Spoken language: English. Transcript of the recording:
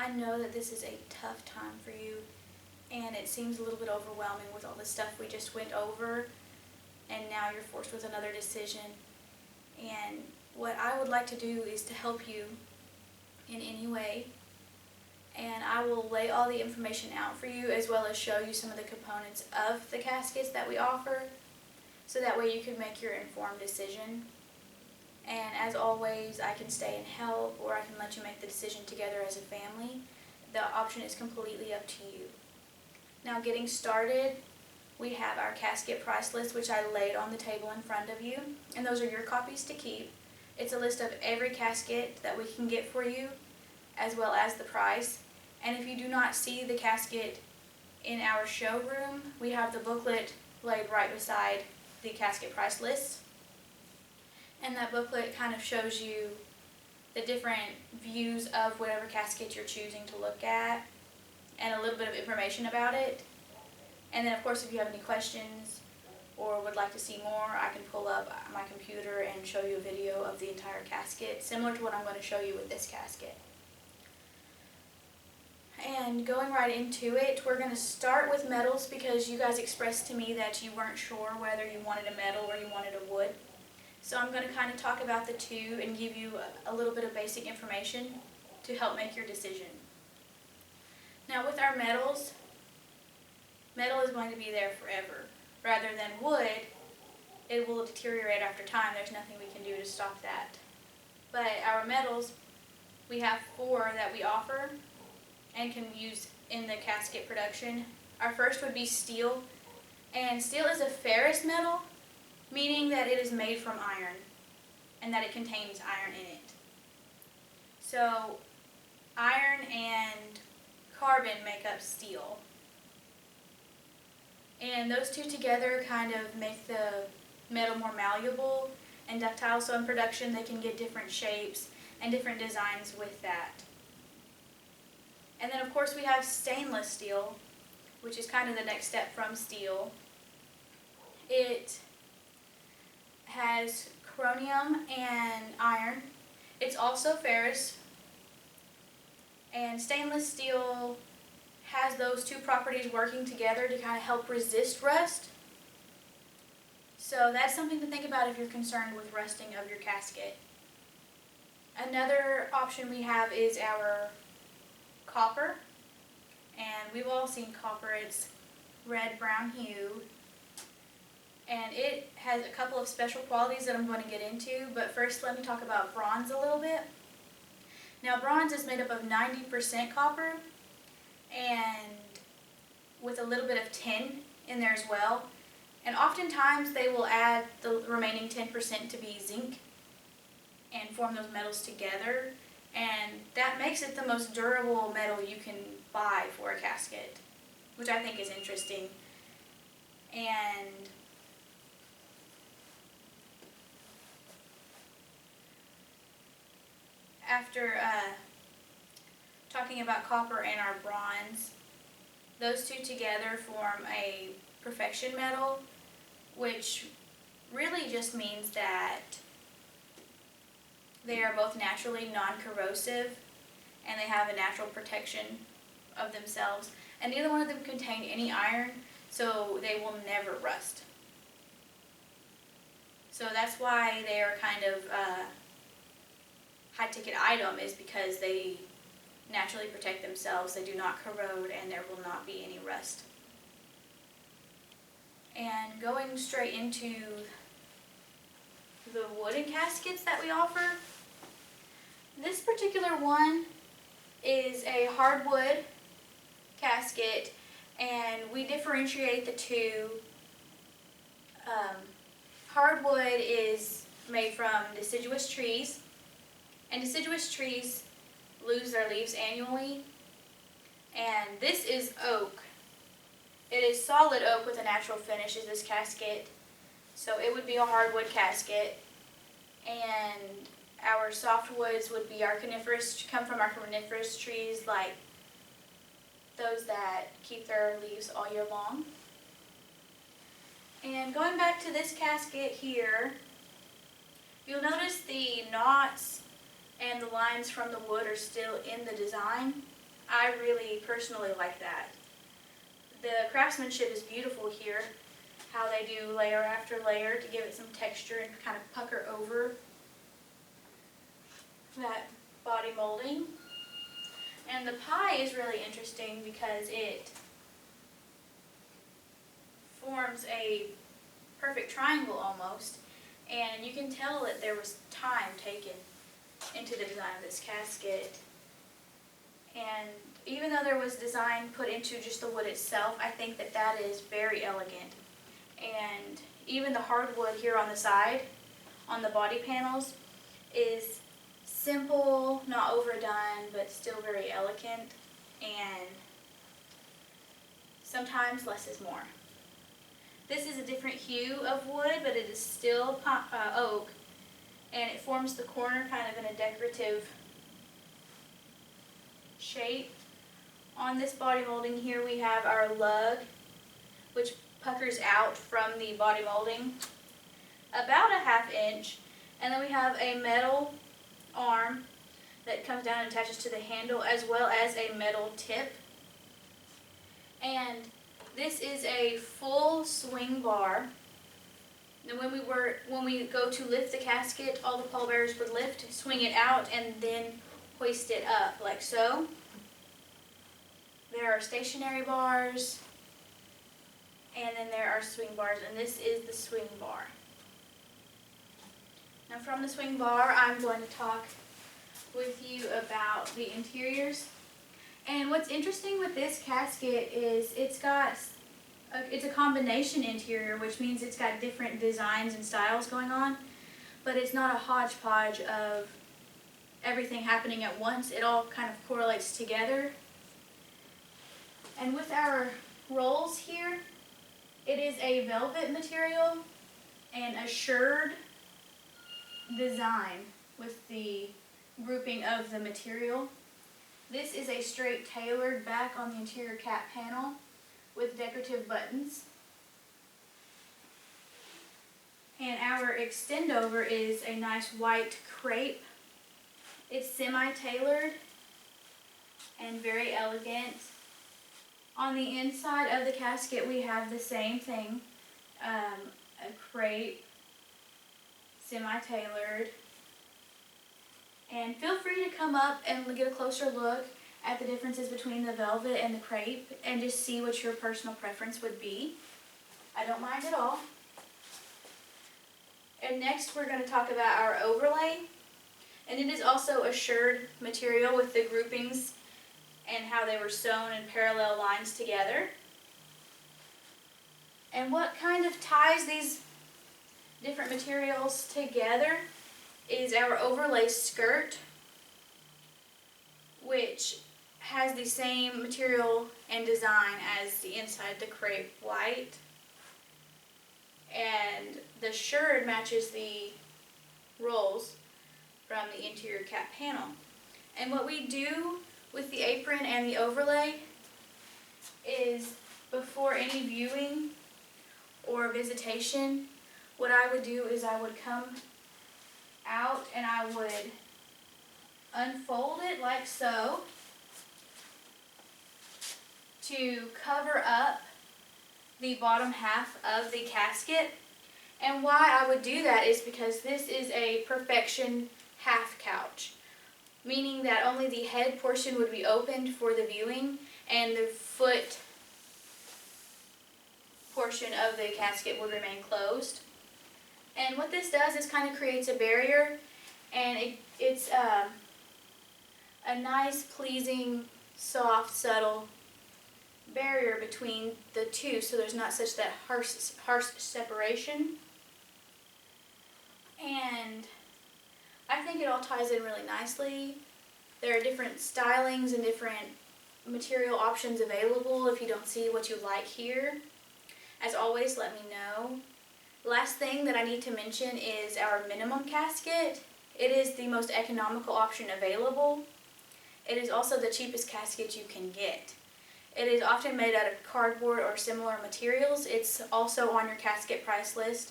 I know that this is a tough time for you, and it seems a little bit overwhelming with all the stuff we just went over, and now you're forced with another decision. And what I would like to do is to help you in any way, and I will lay all the information out for you as well as show you some of the components of the caskets that we offer, so that way you can make your informed decision. And as always, I can stay and help, or I can let you make the decision together as a family. The option is completely up to you. Now, getting started, we have our casket price list, which I laid on the table in front of you, and those are your copies to keep. It's a list of every casket that we can get for you, as well as the price. And if you do not see the casket in our showroom, we have the booklet laid right beside the casket price list. And that booklet kind of shows you the different views of whatever casket you're choosing to look at, and a little bit of information about it. And then of course, if you have any questions or would like to see more, I can pull up my computer and show you a video of the entire casket, similar to what I'm going to show you with this casket. And going right into it, we're going to start with metals because you guys expressed to me that you weren't sure whether you wanted a metal or you wanted a wood. So I'm going to kind of talk about the two and give you a little bit of basic information to help make your decision. Now with our metals, metal is going to be there forever. Rather than wood, it will deteriorate after time. There's nothing we can do to stop that. But our metals, we have 4 that we offer and can use in the casket production. Our first would be steel, and steel is a ferrous metal, meaning that it is made from iron and that it contains iron in it. So iron and carbon make up steel. And those two together kind of make the metal more malleable and ductile, so in production they can get different shapes and different designs with that. And then of course we have stainless steel, which is kind of the next step from steel. It has chromium and iron. It's also ferrous. And stainless steel has those two properties working together to kind of help resist rust. So that's something to think about if you're concerned with rusting of your casket. Another option we have is our copper. And we've all seen copper. It's red-brown hue. And it has a couple of special qualities that I'm going to get into, but first let me talk about bronze a little bit. Now bronze is made up of 90% copper and with a little bit of tin in there as well. And oftentimes they will add the remaining 10% to be zinc and form those metals together, and that makes it the most durable metal you can buy for a casket, which I think is interesting. And after talking about copper and our bronze, those two together form a perfection metal, which really just means that they are both naturally non-corrosive and they have a natural protection of themselves, and neither one of them contain any iron, so they will never rust. So that's why they are kind of high-ticket item, is because they naturally protect themselves, they do not corrode, and there will not be any rust. And going straight into the wooden caskets that we offer, this particular one is a hardwood casket, and we differentiate the two. Hardwood is made from deciduous trees, and deciduous trees lose their leaves annually, and this is oak. It is solid oak with a natural finish is this casket, so it would be a hardwood casket. And our softwoods would be our come from our coniferous trees, like those that keep their leaves all year long. And going back to this casket here, you'll notice the knots and the lines from the wood are still in the design. I really personally like that. The craftsmanship is beautiful here, how they do layer after layer to give it some texture and kind of pucker over that body molding. And the pie is really interesting because it forms a perfect triangle almost, and you can tell that there was time taken into the design of this casket. And even though there was design put into just the wood itself, I think that that is very elegant. And even the hardwood here on the side, on the body panels, is simple, not overdone, but still very elegant. And sometimes less is more. This is a different hue of wood, but it is still oak, and it forms the corner kind of in a decorative shape. On this body molding here we have our lug, which puckers out from the body molding about a 1/2 inch, and then we have a metal arm that comes down and attaches to the handle, as well as a metal tip. And this is a full swing bar. And when we go to lift the casket, all the pallbearers would lift, swing it out, and then hoist it up like so. There are stationary bars, and then there are swing bars, and this is the swing bar. Now from the swing bar, I'm going to talk with you about the interiors. And what's interesting with this casket is it's a combination interior, which means it's got different designs and styles going on, but it's not a hodgepodge of everything happening at once. It all kind of correlates together. And with our rolls here, it is a velvet material and a shirred design with the grouping of the material. This is a straight tailored back on the interior cap panel with decorative buttons. And our extend over is a nice white crepe. It's semi-tailored and very elegant. On the inside of the casket we have the same thing, a crepe, semi-tailored. And feel free to come up and get a closer look at the differences between the velvet and the crepe and just see what your personal preference would be. I don't mind at all. And next we're going to talk about our overlay. And it is also a shirred material with the groupings and how they were sewn in parallel lines together. And what kind of ties these different materials together is our overlay skirt, which has the same material and design as the inside, the crepe white. And the shirred matches the rolls from the interior cap panel. And what we do with the apron and the overlay is, before any viewing or visitation, what I would do is I would come out and I would unfold it like so to cover up the bottom half of the casket. And why I would do that is because this is a perfection half couch, meaning that only the head portion would be opened for the viewing and the foot portion of the casket would remain closed. And what this does is kind of creates a barrier, and it's a nice, pleasing, soft, subtle barrier between the two, so there's not such that harsh separation. And I think it all ties in really nicely. There are different stylings and different material options available if you don't see what you like here. As always, let me know. Last thing that I need to mention is our minimum casket. It is the most economical option available. It is also the cheapest casket you can get. It is often made out of cardboard or similar materials. It's also on your casket price list.